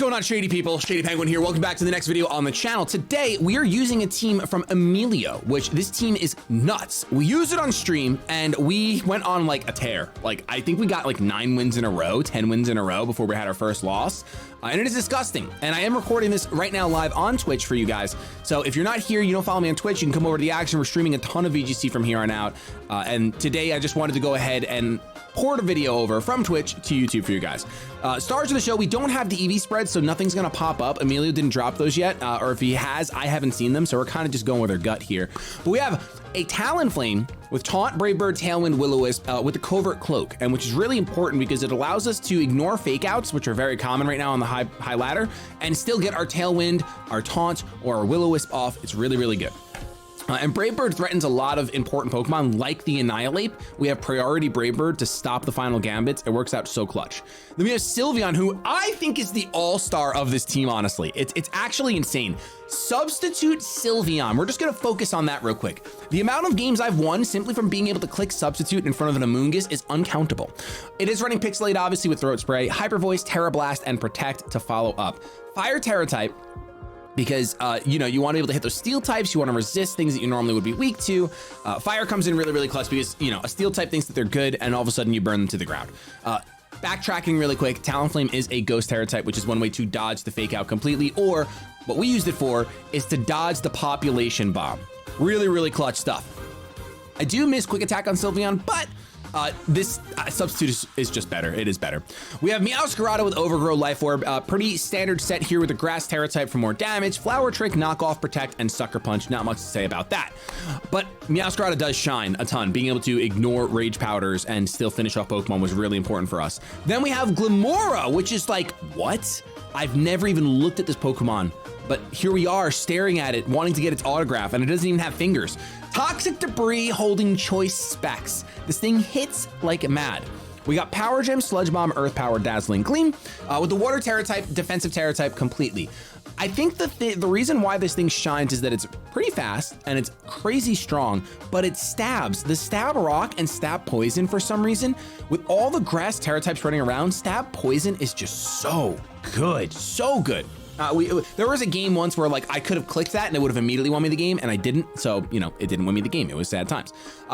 going on, shady people? Shady Penguin here. Welcome back to the next video on the channel. Today, we are using a team from Emelio, which this team is nuts. We used it on stream and we went on like a tear. Like, I think we got like 9 wins in a row, 10 wins in a row before we had our first loss. And it is disgusting. And I am recording this right now live on Twitch for you guys. So if you're not here, you don't follow me on Twitch, you can come over to the action. We're streaming a ton of VGC from here on out. And today I just wanted to go ahead and port a video over from Twitch to YouTube for you guys. Stars of the show, we don't have the EV spreads, so nothing's gonna pop up. Emelio didn't drop those yet, or if he has, I haven't seen them, so we're kind of just going with our gut here. But we have a Talonflame with Taunt, Brave Bird, Tailwind, Will-O-Wisp with the Covert Cloak, and which is really important because it allows us to ignore fake outs, which are very common right now on the high ladder, and still get our Tailwind, our Taunt, or our Will-O-Wisp off. It's really, really good. And Brave Bird threatens a lot of important Pokemon like the Annihilate. We have priority Brave Bird to stop the final Gambits. It works out so clutch. Then we have Sylveon, who I think is the all-star of this team, honestly. It's actually insane. Substitute Sylveon. We're just gonna focus on that real quick. The amount of games I've won simply from being able to click Substitute in front of an Amoonguss is uncountable. It is running Pixelate, obviously, with Throat Spray, Hyper Voice, Terra Blast, and Protect to follow up. Fire Terra type, because you know, you want to be able to hit those steel types, you want to resist things that you normally would be weak to. Fire comes in really, really clutch because, you know, a steel type thinks that they're good and all of a sudden you burn them to the ground. Backtracking really quick, Talonflame is a Ghost Terra type, which is one way to dodge the fake out completely, or what we used it for is to dodge the Population Bomb. Really, really clutch stuff. I do miss Quick Attack on Sylveon, but this substitute is just better. It is better. We have Meowscarada with Overgrow, Life Orb. Pretty standard set here with the Grass Terra type for more damage, Flower Trick, Knock Off, Protect, and Sucker Punch. Not much to say about that. But Meowscarada does shine a ton. Being able to ignore Rage Powders and still finish off Pokemon was really important for us. Then we have Glimmora, which is like, what? I've never even looked at this Pokemon, but here we are staring at it, wanting to get its autograph, and it doesn't even have fingers. Toxic Debris holding Choice Specs. This thing hits like mad. We got Power Gem, Sludge Bomb, Earth Power, Dazzling Gleam, with the Water Terra type, Defensive Terra type completely. I think the reason why this thing shines is that it's pretty fast and it's crazy strong, but it stabs. The Stab Rock and Stab Poison, for some reason, with all the Grass Terra types running around, Stab Poison is just so good, so good. There was a game once where like I could have clicked that and it would have immediately won me the game, and I didn't, so you know, it didn't win me the game. It was sad times.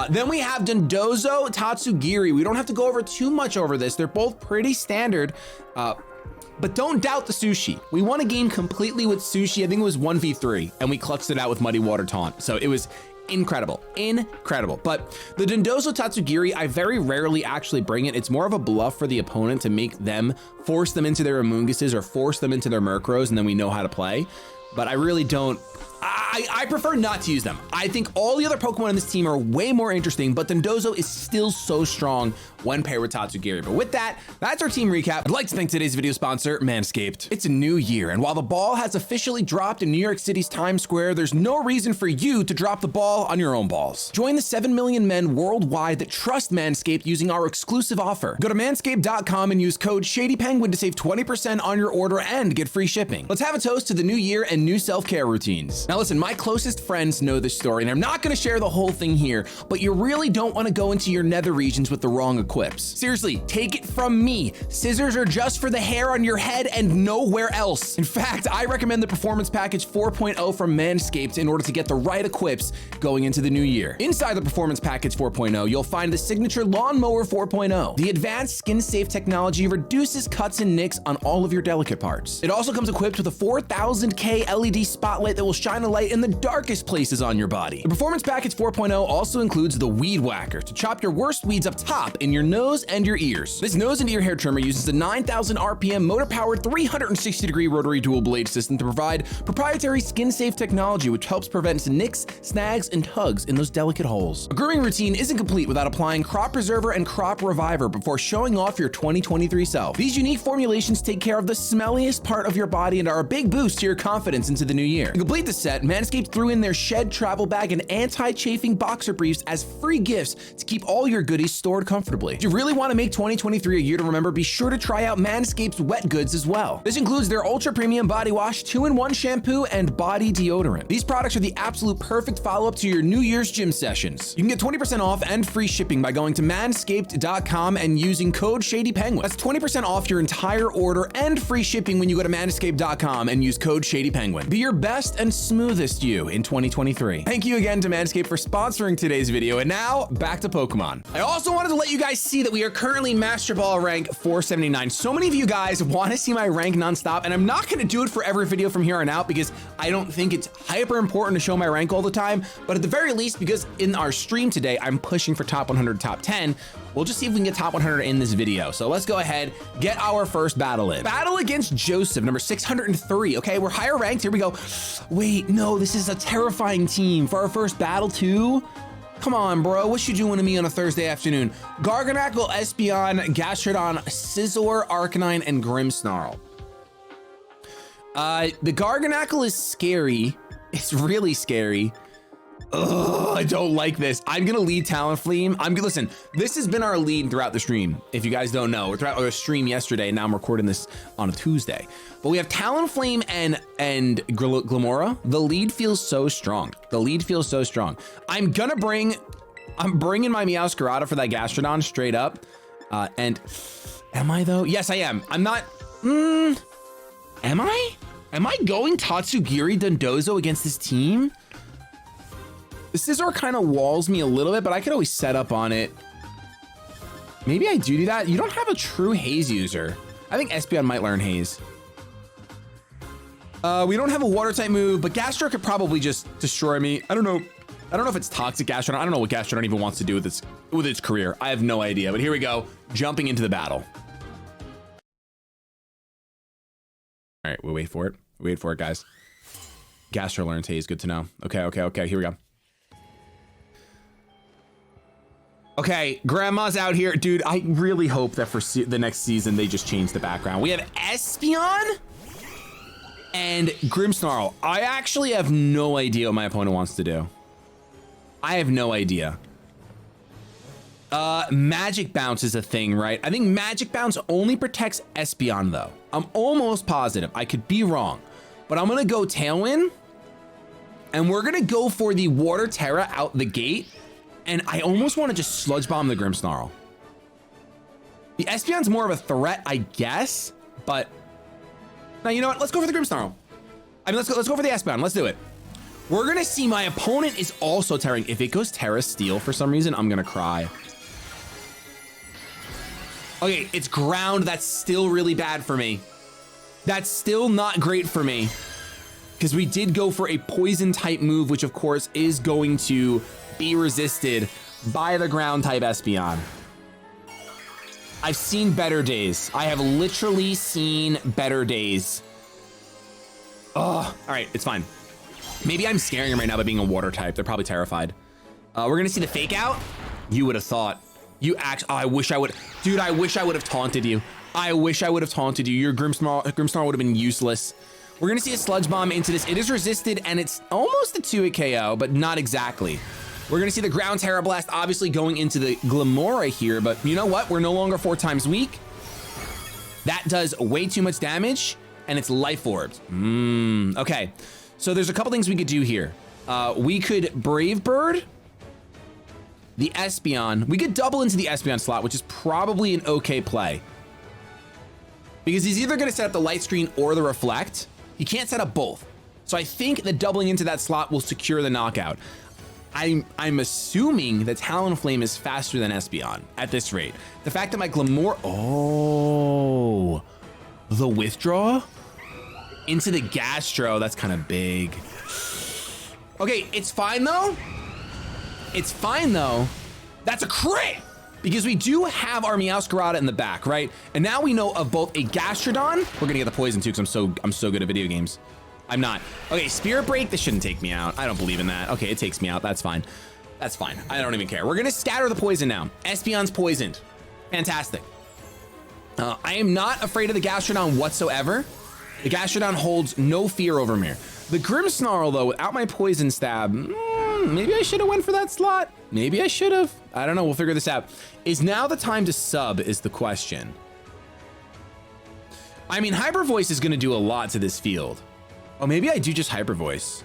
Then we have Dondozo, Tatsugiri. We don't have to go over too much over this. They're both pretty standard, but don't doubt the Sushi. We won a game completely with Sushi. I think it was 1v3, and we clutched it out with Muddy Water Taunt. So it was incredible, incredible. But the Dondozo Tatsugiri, I very rarely actually bring it. It's more of a bluff for the opponent to make them force them into their Amoongusses or force them into their Murkrows, and then we know how to play. But I really don't. I prefer not to use them. I think all the other Pokemon on this team are way more interesting, but Dondozo is still so strong when paired with Tatsugiri. But with that, that's our team recap. I'd like to thank today's video sponsor, Manscaped. It's a new year, and while the ball has officially dropped in New York City's Times Square, there's no reason for you to drop the ball on your own balls. Join the 7 million men worldwide that trust Manscaped using our exclusive offer. Go to manscaped.com and use code ShadyPenguinn to save 20% on your order and get free shipping. Let's have a toast to the new year and new self-care routines. Now listen, my closest friends know this story, and I'm not gonna share the whole thing here, but you really don't wanna go into your nether regions with the wrong equips. Seriously, take it from me. Scissors are just for the hair on your head and nowhere else. In fact, I recommend the Performance Package 4.0 from Manscaped in order to get the right equips going into the new year. Inside the Performance Package 4.0, you'll find the Signature Lawnmower 4.0. The advanced skin-safe technology reduces cuts and nicks on all of your delicate parts. It also comes equipped with a 4000K LED spotlight that will shine a light in the darkest places on your body. The Performance Package 4.0 also includes the Weed Whacker to chop your worst weeds up top in your nose and your ears. This nose and ear hair trimmer uses a 9,000 RPM motor-powered 360-degree rotary dual blade system to provide proprietary skin-safe technology which helps prevent nicks, snags, and tugs in those delicate holes. A grooming routine isn't complete without applying Crop Preserver and Crop Reviver before showing off your 2023 self. These unique formulations take care of the smelliest part of your body and are a big boost to your confidence into the new year. To complete the set, Manscaped Manscaped threw in their shed travel bag and anti-chafing boxer briefs as free gifts to keep all your goodies stored comfortably. If you really want to make 2023 a year to remember, be sure to try out Manscaped's wet goods as well. This includes their ultra premium body wash, 2-in-1 shampoo, and body deodorant. These products are the absolute perfect follow-up to your New Year's gym sessions. You can get 20% off and free shipping by going to manscaped.com and using code shadypenguinn. That's 20% off your entire order and free shipping when you go to manscaped.com and use code shadypenguinn. Be your best and smoothest you in 2023. Thank you again to Manscaped for sponsoring today's video, and now back to Pokemon. I also wanted to let you guys see that we are currently Master Ball rank 479. So many of you guys want to see my rank nonstop, and I'm not going to do it for every video from here on out because I don't think it's hyper important to show my rank all the time, but at the very least, because in our stream today, I'm pushing for top 100, top 10, we'll just see if we can get top 100 in this video. So let's go ahead, get our first battle in. Battle against Joseph, number 603. Okay, we're higher ranked. Here we go. Wait, no, this is a terrifying team for our first battle too. Come on, bro. What you doing to me on a Thursday afternoon? Garganacl, Espeon, Gastrodon, Scizor, Arcanine, and Grimmsnarl. The Garganacl is scary. It's really scary. Ugh, I don't like this. I'm gonna lead Talonflame. Listen, this has been our lead throughout the stream. If you guys don't know, throughout our stream yesterday, and now I'm recording this on a Tuesday. But we have Talonflame and Glimmora. The lead feels so strong. The lead feels so strong. I'm bringing my Meowscarada for that Gastrodon straight up. And am I though? Yes, I am. I'm not. Am I? Am I going Tatsugiri Dondozo against this team? The Scizor kind of walls me a little bit, but I could always set up on it. Maybe I do that. You don't have a true Haze user. I think Espeon might learn Haze. We don't have a water type move, but Gastro could probably just destroy me. I don't know if it's toxic Gastrodon. I don't know what Gastrodon even wants to do with its career. I have no idea, but here we go. Jumping into the battle. All right, we'll wait for it. Wait for it, guys. Gastro learns Haze. Good to know. Okay. Here we go. Okay, Grandma's out here. Dude, I really hope that for the next season, they just change the background. We have Espeon and Grimmsnarl. I actually have no idea what my opponent wants to do. I have no idea. Magic Bounce is a thing, right? I think Magic Bounce only protects Espeon, though. I'm almost positive. I could be wrong. But I'm going to go Tailwind. And we're going to go for the Water Terra out the gate. And I almost want to just Sludge Bomb the Grimmsnarl. The Espeon's more of a threat, I guess. But now, you know what? Let's go for the Grimmsnarl. I mean, let's go for the Espeon. Let's do it. We're going to see my opponent is also Terraing. If it goes Terra Steel for some reason, I'm going to cry. Okay, it's ground. That's still really bad for me. That's still not great for me. Because we did go for a poison type move, which of course is going to be resisted by the ground type Espeon. I've seen better days. I have literally seen better days. Oh, all right, it's fine. Maybe I'm scaring them right now by being a water type. They're probably terrified. We're gonna see the fake out. You would have thought. You actually, oh, I wish I would. Dude, I wish I would have taunted you. I wish I would have taunted you. Your Grimmsnarl would have been useless. We're gonna see a Sludge Bomb into this. It is resisted and it's almost a 2-hit KO, but not exactly. We're gonna see the Ground Terra Blast obviously going into the Glimmora here, but you know what? We're no longer 4 times weak. That does way too much damage and it's Life Orbed. Okay. So there's a couple things we could do here. We could Brave Bird the Espeon. We could double into the Espeon slot, which is probably an okay play. Because he's either gonna set up the Light Screen or the Reflect. He can't set up both. So I think that doubling into that slot will secure the knockout. I'm assuming that Talonflame is faster than Espeon at this rate. The fact that my Glimmora, oh, the withdraw into the Gastro, that's kind of big. Okay, it's fine though. It's fine though. That's a crit because we do have our Meowscarada in the back, right? And now we know of both a Gastrodon. We're gonna get the poison too because I'm so good at video games. I'm not. Okay, Spirit Break, this shouldn't take me out. I don't believe in that. Okay, it takes me out. That's fine. That's fine. I don't even care. We're gonna scatter the poison now. Espeon's poisoned. Fantastic. I am not afraid of the Gastrodon whatsoever. The Gastrodon holds no fear over me. The Grimmsnarl, though, without my poison stab, maybe I should have went for that slot. Maybe I should have. I don't know. We'll figure this out. Is now the time to sub is the question. I mean, Hyper Voice is going to do a lot to this field. Oh, maybe I do just Hyper Voice.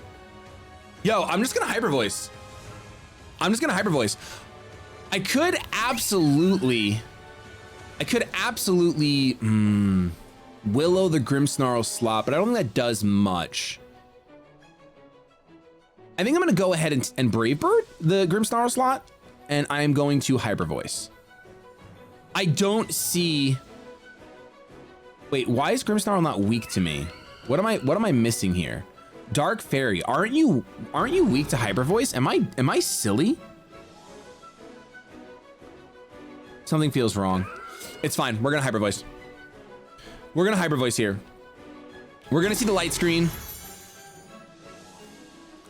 Yo, I'm just going to Hyper Voice. I could absolutely Willow the Grimmsnarl slot, but I don't think that does much. I think I'm gonna go ahead and Brave Bird the Grimmsnarl slot, and I am going to Hyper Voice. I don't see. Wait, why is Grimmsnarl not weak to me? What am I missing here? Dark Fairy, aren't you weak to Hyper Voice? Am I silly? Something feels wrong. It's fine. We're gonna Hyper Voice. We're gonna Hyper Voice here. We're gonna see the light screen.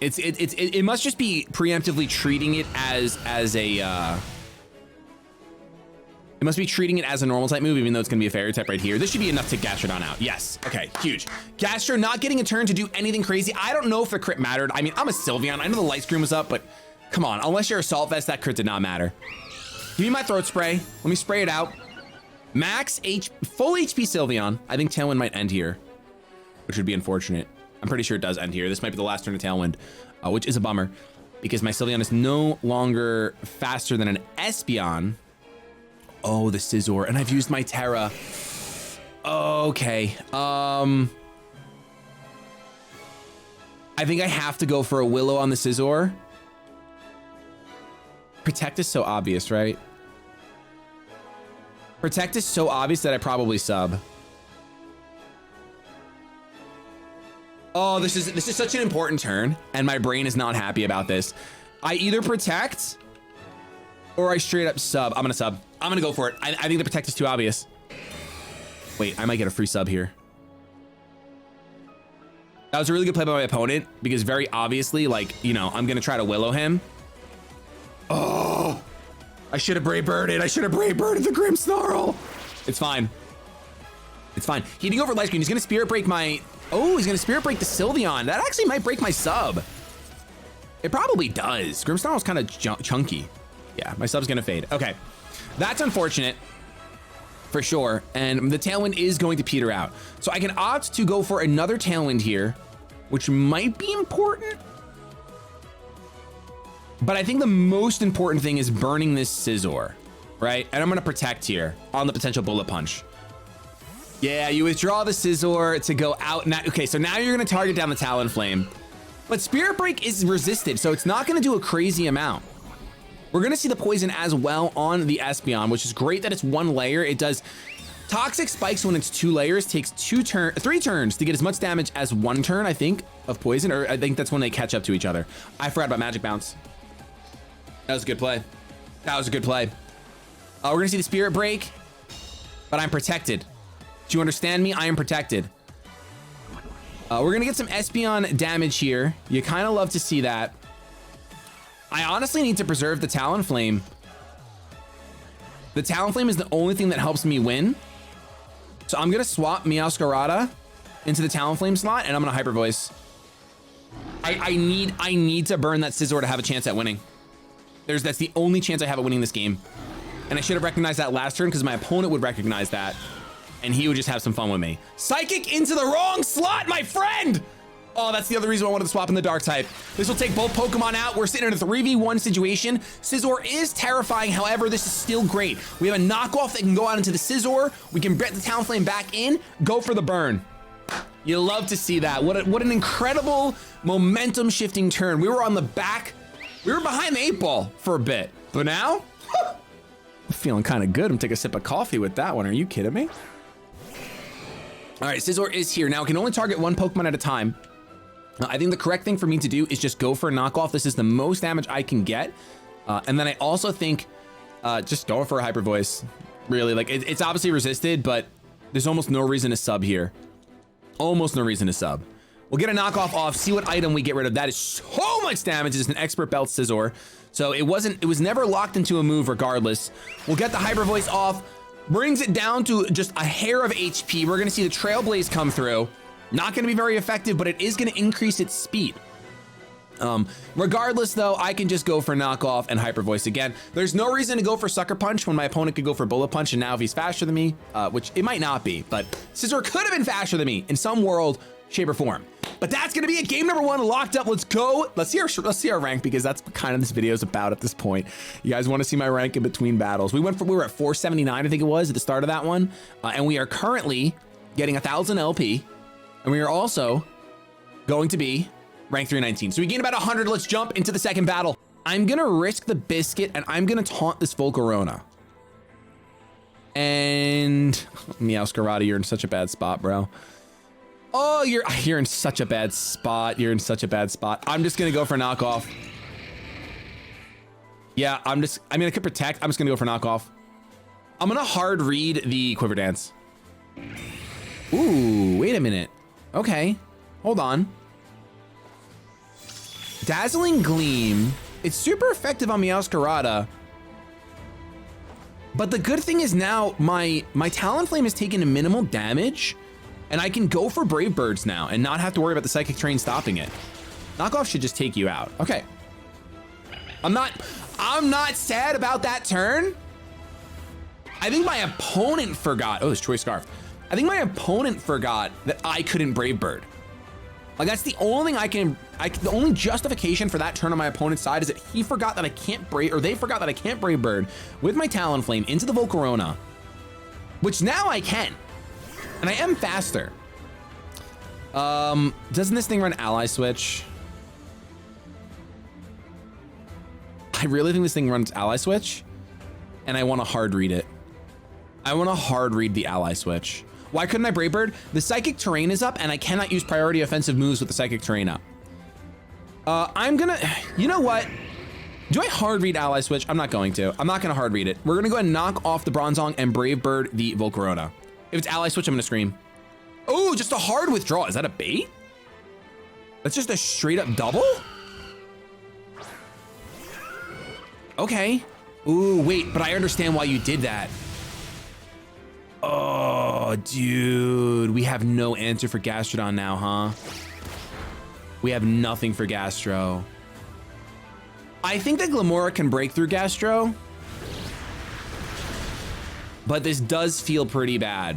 It must just be preemptively treating it as a. It must be treating it as a normal type move, even though it's gonna be a fairy type right here. This should be enough to Gastrodon out. Yes. Okay. Huge. Gastro not getting a turn to do anything crazy. I don't know if the crit mattered. I mean, I'm a Sylveon. I know the light screen was up, but come on. Unless you're Assault Vest, that crit did not matter. Give me my throat spray. Let me spray it out. Full HP Sylveon. I think Tailwind might end here, which would be unfortunate. I'm pretty sure it does end here. This might be the last turn of Tailwind, which is a bummer because my Sylveon is no longer faster than an Espeon. Oh, the Scizor, and I've used my Terra. Okay. I think I have to go for a Willow on the Scizor. Protect is so obvious, right? Protect is so obvious that I probably sub. Oh, this is such an important turn, and my brain is not happy about this. I either protect or I straight up sub. I'm gonna sub. I'm gonna go for it. I think the protect is too obvious. Wait, I might get a free sub here. That was a really good play by my opponent because very obviously, like, you know, I'm gonna try to Willow him. Oh, I should have Brave Birded. I should have Brave Birded the Grimmsnarl. It's fine. It's fine. He didn't go for light screen. He's gonna Spirit Break my. Oh, he's gonna Spirit Break the Sylveon. That actually might break my sub. It probably does. Grimmsnarl's kind of chunky. Yeah, my sub's gonna fade. Okay, that's unfortunate for sure. And the Tailwind is going to peter out. So I can opt to go for another Tailwind here, which might be important. But I think the most important thing is burning this Scizor, right? And I'm gonna protect here on the potential Bullet Punch. Yeah, you withdraw the Scizor to go out. Now, okay, so now you're gonna target down the Talonflame. But Spirit Break is resisted, so it's not gonna do a crazy amount. We're gonna see the poison as well on the Espeon, which is great that it's one layer. It does Toxic Spikes when it's 2 layers, takes 3 turns to get as much damage as 1 turn, I think, of poison, or I think that's when they catch up to each other. I forgot about Magic Bounce. That was a good play. That was a good play. We're gonna see the Spirit Break, but I'm protected. Do you understand me? I am protected. We're gonna get some Espeon damage here. You kind of love to see that. I honestly need to preserve the Talonflame. The Talonflame is the only thing that helps me win. So I'm gonna swap Meowscarada into the Talonflame slot, and I'm gonna Hyper Voice. I need to burn that Scizor to have a chance at winning. That's the only chance I have at winning this game. And I should have recognized that last turn because my opponent would recognize that and he would just have some fun with me. Psychic into the wrong slot, my friend! Oh, that's the other reason I wanted to swap in the Dark type. This will take both Pokemon out. We're sitting in a 3v1 situation. Scizor is terrifying. However, this is still great. We have a knockoff that can go out into the Scizor. We can get the Talonflame back in, go for the burn. You love to see that. What an incredible momentum shifting turn. We were on the back. We were behind the 8 ball for a bit, but now I'm feeling kind of good. I'm gonna take a sip of coffee with that one. Are you kidding me? All right, Scizor is here. Now, it can only target 1 Pokemon at a time. I think the correct thing for me to do is just go for a knockoff. This is the most damage I can get. And then I also think just go for a Hyper Voice. Really, like it's obviously resisted, but there's almost no reason to sub here. Almost no reason to sub. We'll get a knockoff off, see what item we get rid of. That is so much damage. It's an Expert Belt Scizor. So it was never locked into a move regardless. We'll get the Hyper Voice off, brings it down to just a hair of HP. We're gonna see the Trailblaze come through. Not going to be very effective, but it is going to increase its speed. Regardless though, I can just go for knockoff and hyper voice again. There's no reason to go for sucker punch when my opponent could go for bullet punch, and now if he's faster than me, which it might not be, but Scizor could have been faster than me in some world, shape or form. But that's gonna be it. Game number 1 locked up. Let's go. Let's see our rank, because that's kind of this video is about at this point. You guys want to see my rank in between battles. We were at 479, I think it was, at the start of that one, and we are currently getting 1,000 LP, and we are also going to be rank 319. So we gained about 100. Let's jump into the second battle. I'm gonna risk the biscuit, and I'm gonna taunt this Volcarona. And Meowscarada, you're in such a bad spot, bro. Oh, you're in such a bad spot. You're in such a bad spot. I'm just gonna go for knockoff. Yeah, I mean, I could protect. I'm just gonna go for knockoff. I'm gonna hard read the Quiver Dance. Ooh, wait a minute. Okay, hold on. Dazzling Gleam. It's super effective on Meowscarada. But the good thing is now my Talonflame has taken a minimal damage, and I can go for Brave Birds now and not have to worry about the Psychic Terrain stopping it. Knockoff should just take you out. Okay. I'm not sad about that turn. I think my opponent forgot. Oh, this Choice Scarf. I think my opponent forgot that I couldn't Brave Bird. Like, that's the only thing the only justification for that turn on my opponent's side is that he forgot that I can't Brave, or they forgot that I can't Brave Bird with my Talonflame into the Volcarona, which now I can, and I am faster. Doesn't this thing run Ally Switch? I really think this thing runs Ally Switch, and I want to hard read it. I want to hard read the Ally Switch. Why couldn't I Brave Bird? The Psychic Terrain is up, and I cannot use priority offensive moves with the Psychic Terrain up. I'm gonna, you know what? Do I hard read Ally Switch? I'm not going to. I'm not gonna hard read it. We're gonna go ahead and knock off the Bronzong and Brave Bird the Volcarona. If it's Ally Switch, I'm gonna scream. Oh, just a hard withdrawal. Is that a bait? That's just a straight up double? Okay. Ooh, wait, but I understand why you did that. Oh, dude, we have no answer for Gastrodon now, huh? We have nothing for Gastro. I think that Glimmora can break through Gastro, but this does feel pretty bad.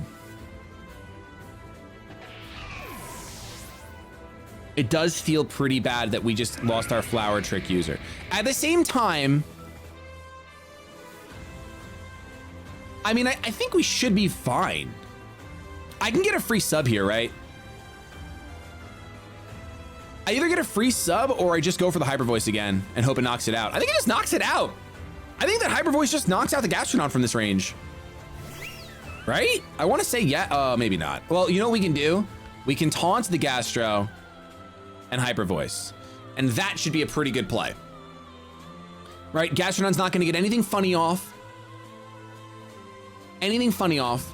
It does feel pretty bad that we just lost our Flower Trick user. At the same time, I mean, I think we should be fine. I can get a free sub here, right? I either get a free sub or I just go for the Hyper Voice again and hope it knocks it out. I think it just knocks it out. I think that Hyper Voice just knocks out the Gastrodon from this range. Right? I want to say yeah, maybe not. Well, you know what we can do? We can taunt the Gastro and Hyper Voice, and that should be a pretty good play. Right? Gastrodon's not going to get anything funny off. Anything funny off.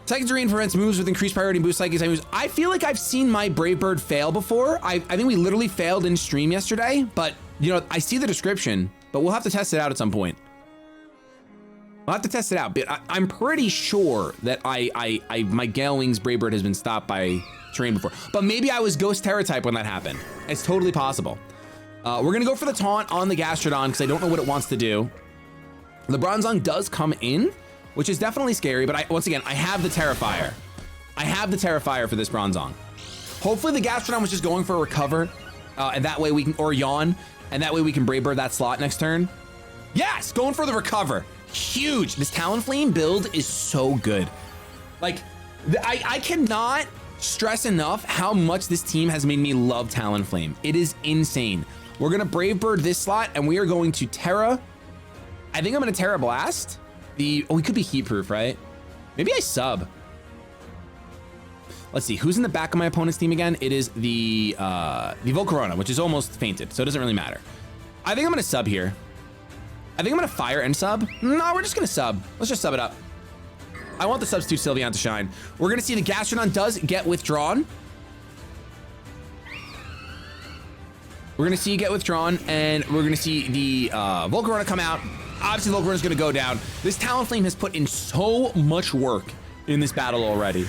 Psychic Terrain prevents moves with increased priority and boost Psychic moves. I feel like I've seen my Brave Bird fail before. I think we literally failed in stream yesterday, but you know, I see the description, but we'll have to test it out at some point. We'll have to test it out, but I'm pretty sure that my Gale Wings Brave Bird has been stopped by terrain before, but maybe I was Ghost Terra type when that happened. It's totally possible. We're gonna go for the taunt on the Gastrodon because I don't know what it wants to do. The Bronzong does come in, which is definitely scary, but once again, I have the Terrifier. I have the Terrifier for this Bronzong. Hopefully the Gastrodon was just going for a recover, and that way we can, or yawn, and that way we can Brave Bird that slot next turn. Yes, going for the recover. Huge. This Talonflame build is so good. Like, I cannot stress enough how much this team has made me love Talonflame. It is insane. We're gonna Brave Bird this slot, and we are going to Terra. I think I'm gonna Terra Blast. We could be heat proof, right? Maybe I sub. Let's see, who's in the back of my opponent's team again? It is the Volcarona, which is almost fainted, so it doesn't really matter. I think I'm gonna sub here. I think I'm gonna fire and sub. No, we're just gonna sub. Let's just sub it up. I want the substitute Sylveon to shine. We're gonna see the Gastrodon does get withdrawn. We're gonna see it get withdrawn, and we're gonna see the Volcarona come out. Obviously, Volcarona is going to go down. This Talonflame has put in so much work in this battle already.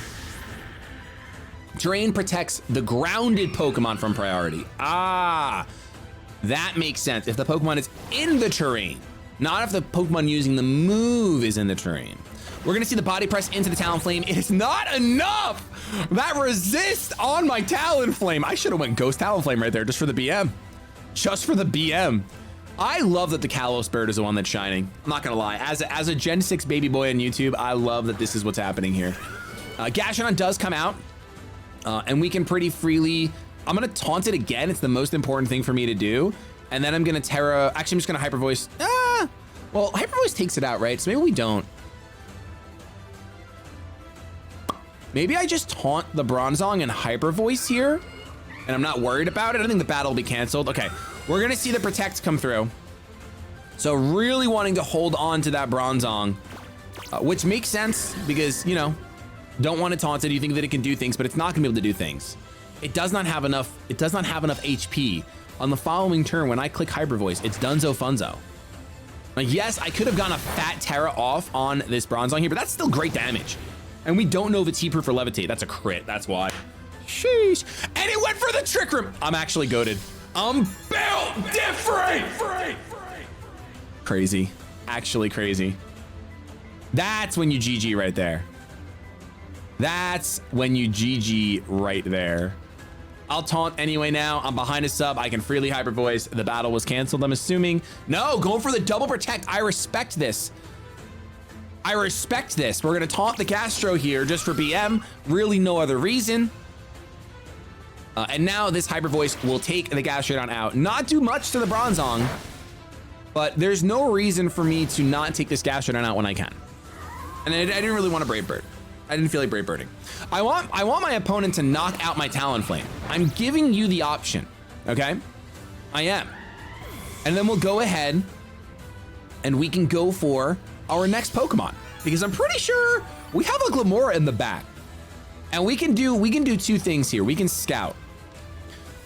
Terrain protects the grounded Pokemon from priority. Ah, that makes sense. If the Pokemon is in the terrain, not if the Pokemon using the move is in the terrain. We're gonna see the body press into the Talonflame. It is not enough. That resist on my Talonflame. I should have went Ghost Talonflame right there just for the BM. Just for the BM. I love that the Kalos bird is the one that's shining. I'm not gonna lie. As a Gen 6 baby boy on YouTube, I love that this is what's happening here. Gastrodon does come out, and we can pretty freely, I'm gonna taunt it again. It's the most important thing for me to do. And then I'm gonna Terra, actually I'm just gonna Hyper Voice. Well, Hyper Voice takes it out, right? So maybe we don't. Maybe I just taunt the Bronzong and Hyper Voice here, and I'm not worried about it. I think the battle will be canceled. Okay, we're gonna see the Protect come through. So really wanting to hold on to that Bronzong, which makes sense because, you know, don't want to taunt it. You think that it can do things, but it's not gonna be able to do things. It does not have enough HP. On the following turn, when I click Hyper Voice, it's Dunzo Funzo. Like, yes, I could have gone a fat Terra off on this Bronzong here, but that's still great damage. And we don't know if it's heat-proof or levitate. That's a crit, that's why. Sheesh. And it went for the Trick Room. I'm actually goated. I'm built different. Crazy, actually crazy. That's when you GG right there. That's when you GG right there. I'll taunt anyway now. I'm behind a sub. I can freely Hyper Voice. The battle was canceled, I'm assuming. No, going for the double protect. I respect this. I respect this. We're gonna taunt the Gastro here just for BM. Really no other reason. And now this Hyper Voice will take the Gastrodon out. Not do much to the Bronzong, but there's no reason for me to not take this Gastrodon out when I can. And I didn't really want to Brave Bird. I didn't feel like Brave Birding. I want my opponent to knock out my Talonflame. I'm giving you the option, okay? I am. And then we'll go ahead and we can go for our next Pokemon, because I'm pretty sure we have a Glimmora in the back. And we can do two things here. We can scout.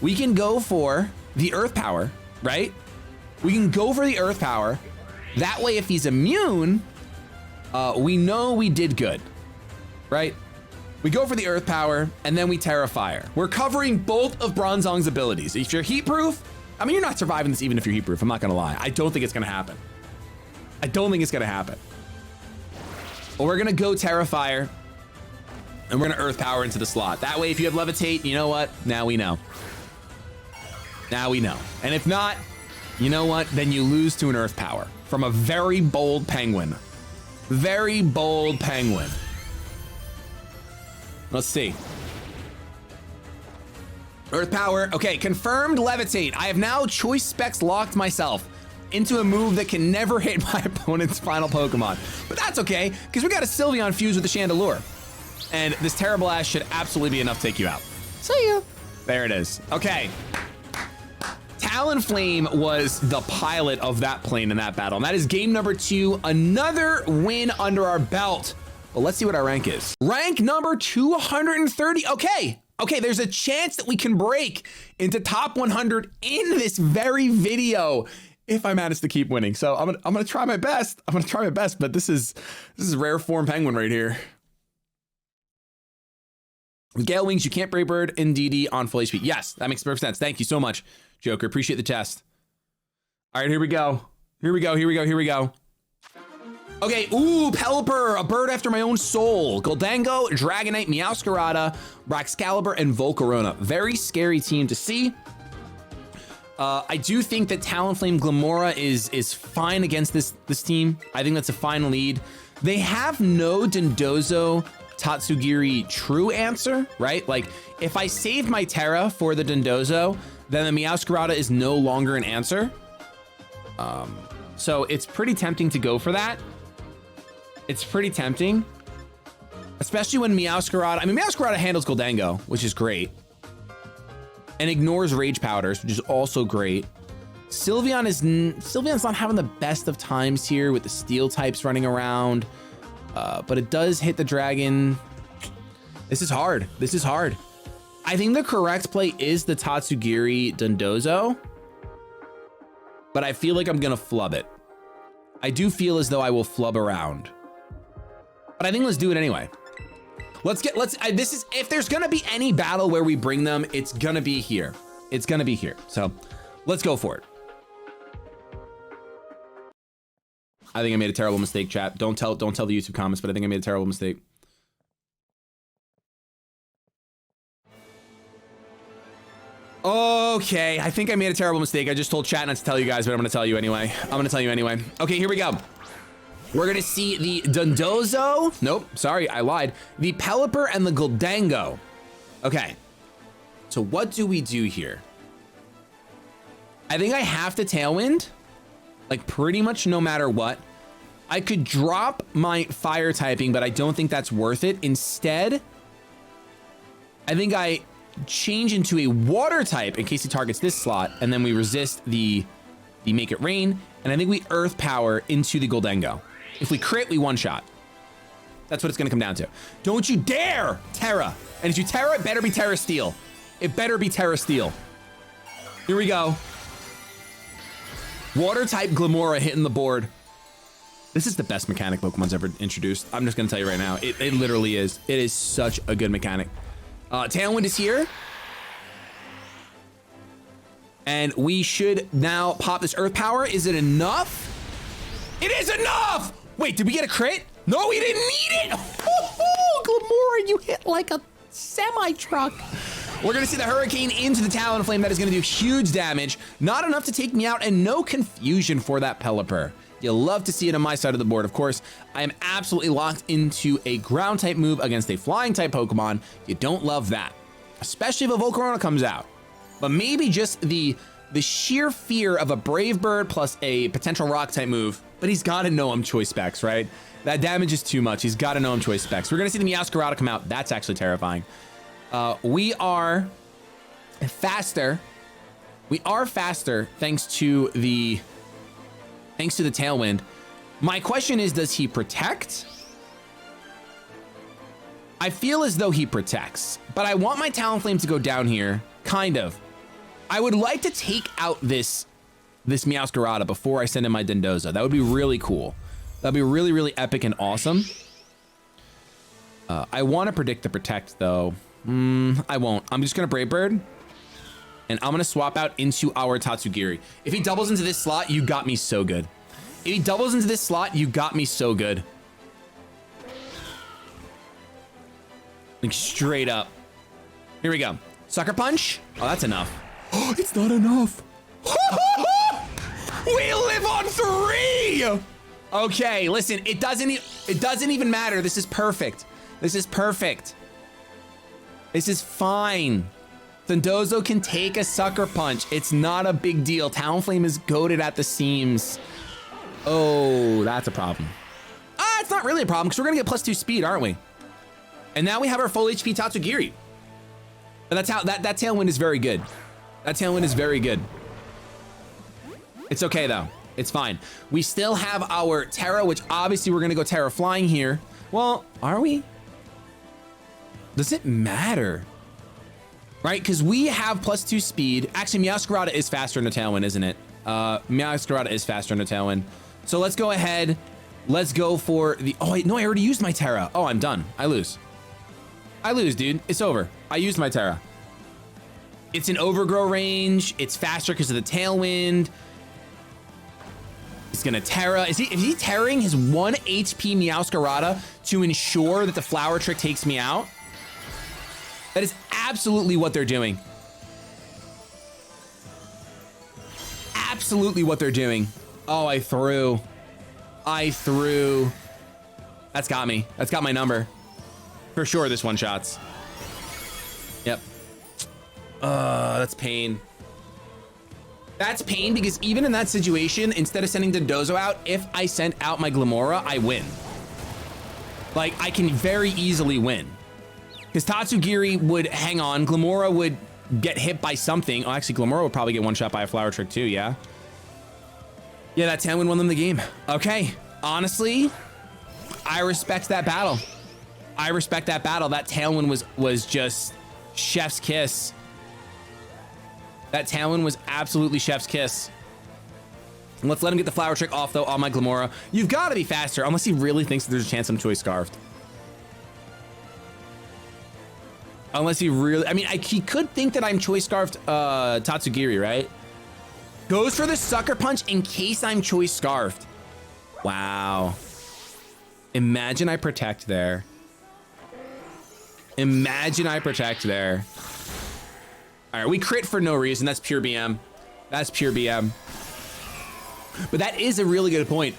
We can go for the Earth Power, right? We can go for the Earth Power. That way, if he's immune, we know we did good, right? We go for the Earth Power, and then we Terra Fire. We're covering both of Bronzong's abilities. If you're heat proof, I mean, you're not surviving this even if you're heat proof. I'm not gonna lie. I don't think it's gonna happen. I don't think it's gonna happen. But we're gonna go Terra Fire, and we're gonna Earth Power into the slot. That way, if you have Levitate, you know what? Now we know. Now we know. And if not, you know what? Then you lose to an Earth Power from a very bold Penguin. Very bold Penguin. Let's see. Earth Power. Okay, confirmed Levitate. I have now Choice Specs locked myself into a move that can never hit my opponent's final Pokemon. But that's okay, because we got a Sylveon fused with the Chandelure. And this Terra Blast should absolutely be enough to take you out. See ya. There it is. Okay. Talonflame was the pilot of that plane in that battle. And that is game number 2. Another win under our belt. Well, let's see what our rank is. Rank number 230. Okay, there's a chance that we can break into top 100 in this very video if I manage to keep winning. So I'm gonna try my best. But this is rare form Penguin right here. With Gale Wings, you can't Brave Bird in DD on full HP. Yes, that makes perfect sense. Thank you so much, Joker. Appreciate the test. All right, here we go. Okay, ooh, Pelipper, a bird after my own soul. Goldango, Dragonite, Meowscarada, Braxcalibur, and Volcarona. Very scary team to see. I do think that Talonflame Glimmora is fine against this team. I think that's a fine lead. They have no Dondozo Tatsugiri true answer, right? Like, if I save my Terra for the Dondozo, then the Meowscarada is no longer an answer. So it's pretty tempting to go for that. It's pretty tempting, especially when Meowscarada, I mean, Meowscarada handles Goldango, which is great, and ignores Rage Powders, which is also great. Sylveon's not having the best of times here with the Steel types running around, but it does hit the Dragon. This is hard. I think the correct play is the Tatsugiri Dondozo, but I feel like I'm gonna flub it. I do feel as though I will flub around. But I think let's do it anyway. If there's gonna be any battle where we bring them, it's gonna be here. It's gonna be here. So let's go for it. I think I made a terrible mistake, chat. Don't tell the YouTube comments, but I think I made a terrible mistake. Okay, I think I made a terrible mistake. I just told chat not to tell you guys, but I'm gonna tell you anyway. Okay, here we go. We're gonna see the Dondozo. Nope, sorry, I lied. The Pelipper and the Gholdengo. Okay, so what do we do here? I think I have to Tailwind, like pretty much no matter what. I could drop my fire typing, but I don't think that's worth it. Instead, I think I change into a water type in case he targets this slot, and then we resist the Make It Rain, and I think we Earth Power into the Gholdengo. If we crit, we one shot. That's what it's gonna come down to. Don't you dare Terra! And if you Terra, it better be Terra Steel. It better be Terra Steel. Here we go. Water type Glimmora hitting the board. This is the best mechanic Pokemon's ever introduced. I'm just gonna tell you right now. It literally is. It is such a good mechanic. Tailwind is here. And we should now pop this Earth Power. Is it enough? It is enough! Wait, did we get a crit? No, we didn't need it! Glimmora, you hit like a semi-truck. We're gonna see the Hurricane into the Talonflame. That is gonna do huge damage. Not enough to take me out, and no confusion for that Pelipper. You love to see it on my side of the board. Of course, I am absolutely locked into a ground type move against a flying type Pokemon. You don't love that, especially if a Volcarona comes out. But maybe just the sheer fear of a Brave Bird plus a potential rock type move. But he's gotta know him choice specs, right? That damage is too much. He's gotta know him choice specs. We're gonna see the Meowscarada come out. That's actually terrifying. We are faster. We are faster thanks to the Tailwind. My question is, does he protect? I feel as though he protects, but I want my Talonflame to go down here, kind of. I would like to take out this Meowscarada before I send in my Dondozo. That would be really cool. That'd be really, really epic and awesome. I want to predict the protect though. I won't. I'm just gonna Brave Bird, and I'm gonna swap out into our Tatsugiri. If he doubles into this slot, you got me so good. If he doubles into this slot, you got me so good. Like straight up. Here we go. Sucker Punch. Oh, that's enough. Oh, it's not enough. We live on 3. Okay, listen, it doesn't even matter. This is perfect. This is perfect. This is fine. Dondozo can take a Sucker Punch. It's not a big deal. Talonflame is goated at the seams. Oh, that's a problem. It's not really a problem because we're gonna get +2 speed, aren't we? And now we have our full HP Tatsugiri. But that's how that Tailwind is very good. That Tailwind is very good. It's okay though. It's fine. We still have our Terra, which obviously we're gonna go Terra Flying here. Well, are we? Does it matter? Right, because we have +2 speed. Actually, Meowscarada is faster in the Tailwind, isn't it? Meowscarada is faster in the Tailwind. So let's go ahead. Let's go for the, oh wait, no, I already used my Terra. Oh, I'm done. I lose. I lose, dude. It's over. I used my Terra. It's an overgrow range. It's faster because of the Tailwind. He's gonna Terra. Is he Terraing his 1 HP Meowscarada to ensure that the Flower Trick takes me out? That is absolutely what they're doing. Absolutely what they're doing. Oh, I threw. That's got me. That's got my number. For sure, this one shots. Yep. That's pain. That's pain because even in that situation, instead of sending Dondozo out, if I sent out my Glimmora, I win. Like, I can very easily win. Because Tatsugiri would hang on, Glimmora would get hit by something. Oh, actually, Glimmora would probably get one shot by a Flower Trick too, yeah? Yeah, that Tailwind won them the game. Okay, honestly, I respect that battle. I respect that battle. That Tailwind was just chef's kiss. That Tailwind was absolutely chef's kiss. Let's let him get the flower trick off though on my Glimmora. You've got to be faster unless he really thinks that there's a chance I'm choice scarfed. Unless he really, I mean, he could think that I'm choice scarfed Tatsugiri, right? Goes for the sucker punch in case I'm choice scarfed. Wow. Imagine I protect there. Imagine I protect there. All right, we crit for no reason. That's pure BM. That's pure BM. But that is a really good point.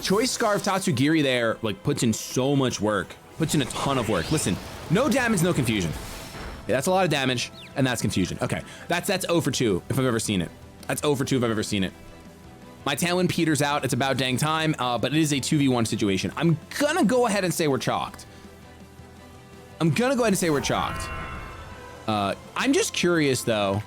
Choice Scarf Tatsugiri there, like, puts in so much work. Puts in a ton of work. Listen, no damage, no confusion. Yeah, that's a lot of damage, and that's confusion. Okay, that's 0 for 2 if I've ever seen it. That's 0 for 2 if I've ever seen it. My Tailwind peters out. It's about dang time, but it is a 2v1 situation. I'm gonna go ahead and say we're chalked. I'm just curious though,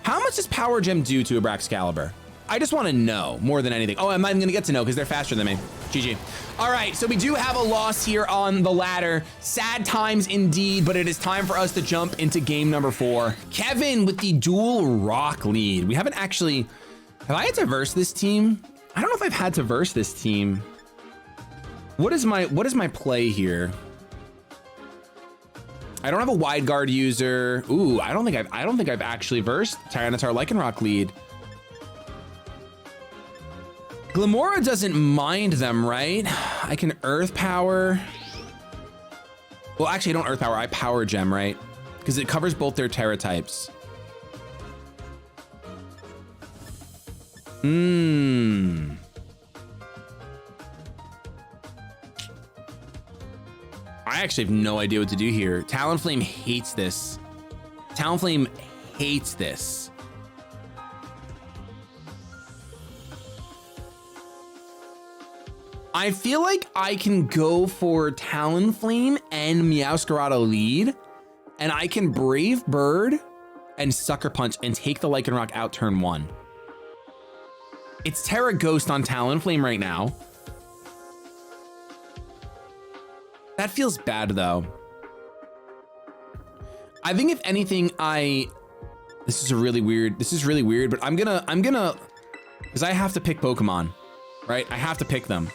how much does Power Gem do to a Braxcalibur? I just want to know more than anything. Oh, I'm not even gonna get to know because they're faster than me. GG. All right, so we do have a loss here on the ladder. Sad times indeed, but it is time for us to jump into game number 4. Kevin with the dual rock lead. We haven't actually, have I had to verse this team? I don't know if I've had to verse this team. What is my play here? I don't have a wide guard user. Ooh, I don't think I've actually versed Tyranitar Lycanroc lead. Glimmora doesn't mind them, right? I can Earth Power. Well, actually, I don't Earth Power. I Power Gem, right? Because it covers both their Terra types. I actually have no idea what to do here. Talonflame hates this. Talonflame hates this. I feel like I can go for Talonflame and Meowscarada lead, and I can Brave Bird and Sucker Punch and take the Lycanroc out turn 1. It's Terra Ghost on Talonflame right now. That feels bad though. I think if anything, this is really weird, but I'm gonna, because I have to pick Pokemon, right? I have to pick them.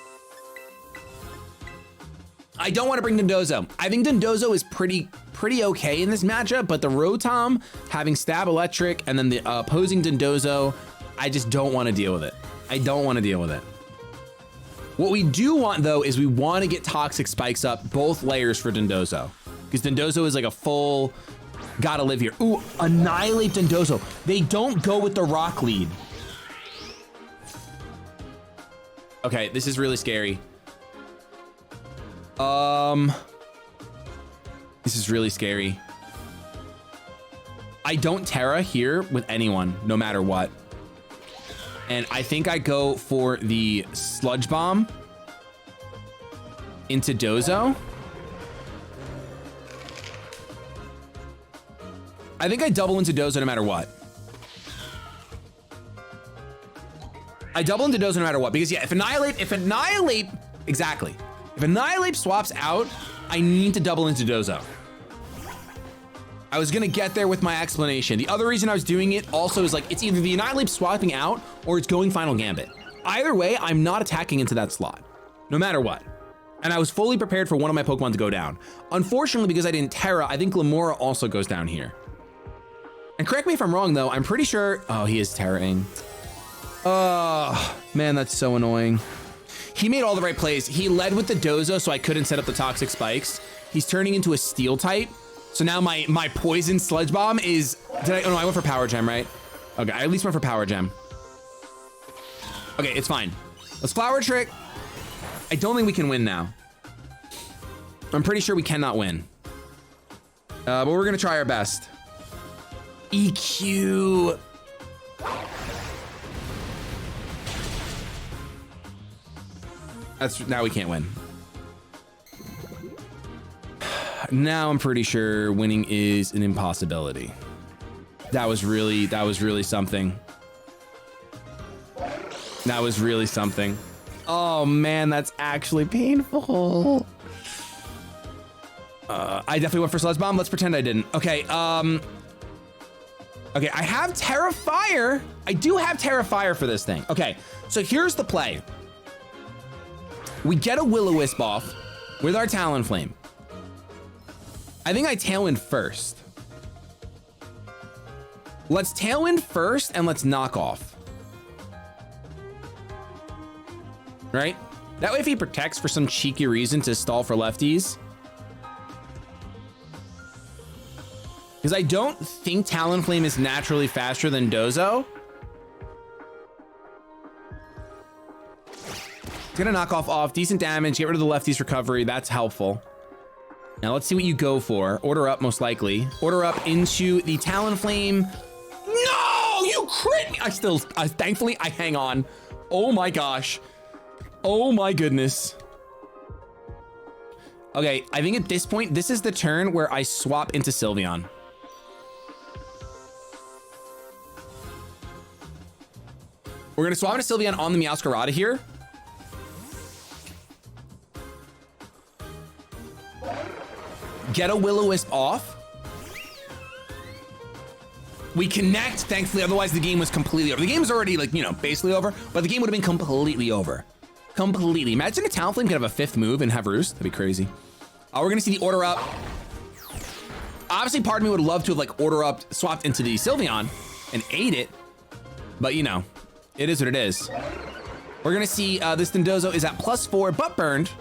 I don't want to bring Dondozo. I think Dondozo is pretty okay in this matchup, but the Rotom having Stab Electric and then the opposing Dondozo, I just don't want to deal with it. I don't want to deal with it. What we do want though is we want to get Toxic Spikes up both layers for Dondozo, because Dondozo is like a full gotta live here. Ooh, Annihilate Dondozo. They don't go with the rock lead. Okay, this is really scary. This is really scary. I don't Terra here with anyone, no matter what. And I think I go for the Sludge Bomb into Dozo. I think I double into Dozo no matter what. I double into Dozo no matter what, because yeah, if Annihilate, exactly. If Annihilate swaps out, I need to double into Dozo. I was gonna get there with my explanation. The other reason I was doing it also is like, it's either the Annihilate swapping out or it's going Final Gambit. Either way, I'm not attacking into that slot, no matter what. And I was fully prepared for one of my Pokemon to go down. Unfortunately, because I didn't Terra, I think Glimmora also goes down here. And correct me if I'm wrong though, I'm pretty sure, oh, he is Terra-ing. Oh, man, that's so annoying. He made all the right plays. He led with the Dozo, so I couldn't set up the Toxic Spikes. He's turning into a Steel type. So now my Poison Sludge Bomb is, oh no, I went for Power Gem, right? Okay, I at least went for Power Gem. Okay, it's fine. Let's Flower Trick. I don't think we can win now. I'm pretty sure we cannot win. But we're gonna try our best. EQ. Now we can't win. Now I'm pretty sure winning is an impossibility. That was really something. That was really something. Oh man, that's actually painful. I definitely went for Sludge Bomb. Let's pretend I didn't. Okay, Okay, I have Terra Fire. I do have Terra Fire for this thing. Okay, so here's the play. We get a Will-O-Wisp off with our Talonflame. I think I Tailwind first. Let's Tailwind first and let's knock off. Right? That way if he protects for some cheeky reason to stall for lefties. Because I don't think Talonflame is naturally faster than Dozo. It's gonna knock off, decent damage, get rid of the lefties recovery, that's helpful. Now let's see what you go for. Order up, most likely. Order up into the Talonflame. No, you crit me! Thankfully, I hang on. Oh my gosh. Oh my goodness. Okay, I think at this point, this is the turn where I swap into Sylveon. We're gonna swap into Sylveon on the Meowscarada here. Get a Will-O-Wisp off. We connect, thankfully, otherwise the game was completely over. The game was already, like, you know, basically over, but the game would have been completely over. Completely. Imagine a Talonflame could have a 5th move and have Roost. That'd be crazy. We're gonna see the Order Up. Obviously, part of me would love to have, like, Order Up, swapped into the Sylveon and ate it, but, you know, it is what it is. We're gonna see this Dondozo is at +4, but burned.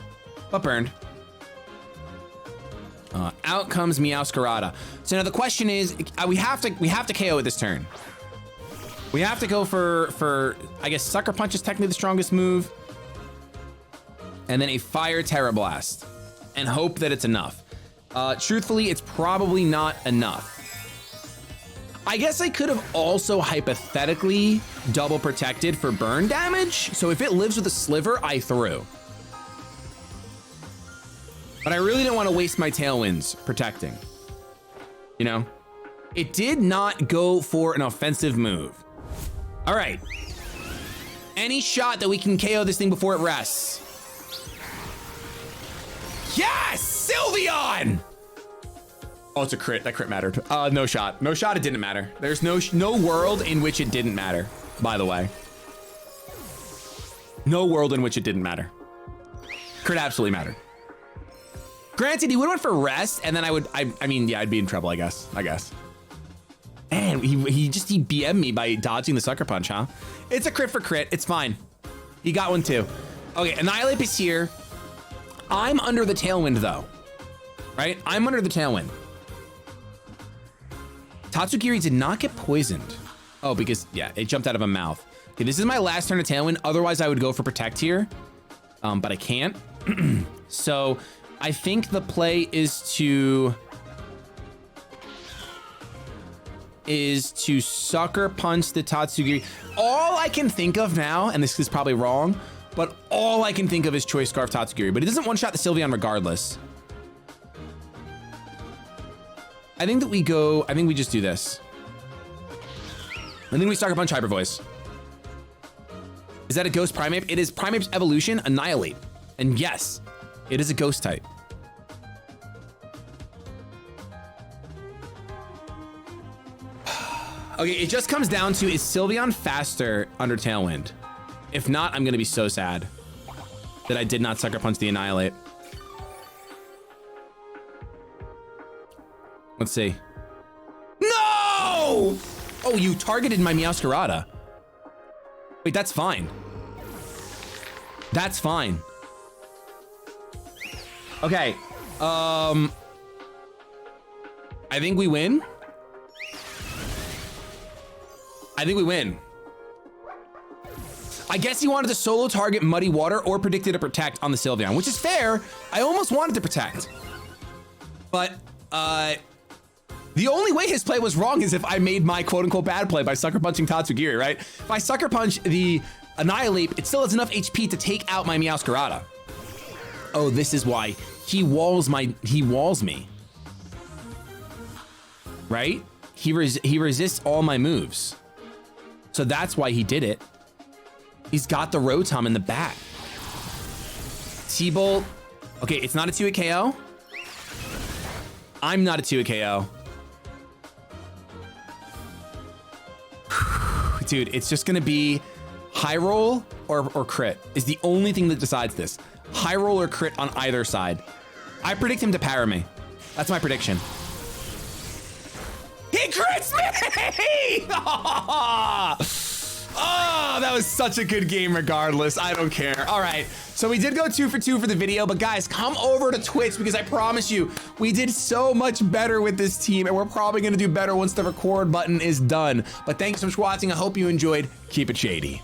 Out comes Meowscarada. So now the question is, we have to KO it this turn. We have to go for I guess Sucker Punch is technically the strongest move, and then a Fire Terra Blast, and hope that it's enough. Truthfully, it's probably not enough. I guess I could have also hypothetically double protected for burn damage. So if it lives with a Sliver, I threw. But I really didn't want to waste my Tailwinds protecting. You know? It did not go for an offensive move. All right. Any shot that we can KO this thing before it rests. Yes! Sylveon! Oh, it's a crit. That crit mattered. No shot. No shot, it didn't matter. There's no world in which it didn't matter, by the way. No world in which it didn't matter. Crit absolutely mattered. Granted, he would have went for rest, and then I mean, yeah, I'd be in trouble, I guess. Man, he BM'd me by dodging the Sucker Punch, huh? It's a crit for crit. It's fine. He got one too. Okay, Annihilate is here. I'm under the Tailwind, though. Right? I'm under the Tailwind. Tatsugiri did not get poisoned. Oh, because, yeah, it jumped out of a mouth. Okay, this is my last turn of Tailwind. Otherwise, I would go for Protect here. But I can't. So, I think the play is to Sucker Punch the Tatsugiri. All I can think of now, and this is probably wrong, but all I can think of is Choice Scarf Tatsugiri. But it doesn't one-shot the Sylveon regardless. I think we just do this. I think we Sucker Punch Hyper Voice. Is that a Ghost Primeape? It is Primeape's evolution, Annihilate. And yes, it is a Ghost type. Okay, it just comes down to, is Sylveon faster under Tailwind? If not, I'm gonna be so sad that I did not Sucker Punch the Annihilate. Let's see. No! Oh, you targeted my Meowscarada. Wait, that's fine. That's fine. Okay. I think we win. I guess he wanted to solo target Muddy Water or predicted a Protect on the Sylveon, which is fair. I almost wanted to Protect. But, the only way his play was wrong is if I made my quote-unquote bad play by Sucker Punching Tatsugiri, right? If I Sucker Punch the Annihilate, it still has enough HP to take out my Meowscarada. Oh, this is why he walls me. Right? He resists all my moves. So that's why he did it. He's got the Rotom in the back. T-Bolt. Okay, it's not a 2-hit KO. I'm not a 2-hit KO. dude, it's just gonna be high roll or crit is the only thing that decides this. High roll or crit on either side. I predict him to para me. That's my prediction. He crits me! Oh, that was such a good game regardless. I don't care. All right, so we did go 2 for 2 for the video, but guys, come over to Twitch because I promise you, we did so much better with this team and we're probably gonna do better once the record button is done. But thanks so much for watching. I hope you enjoyed. Keep it shady.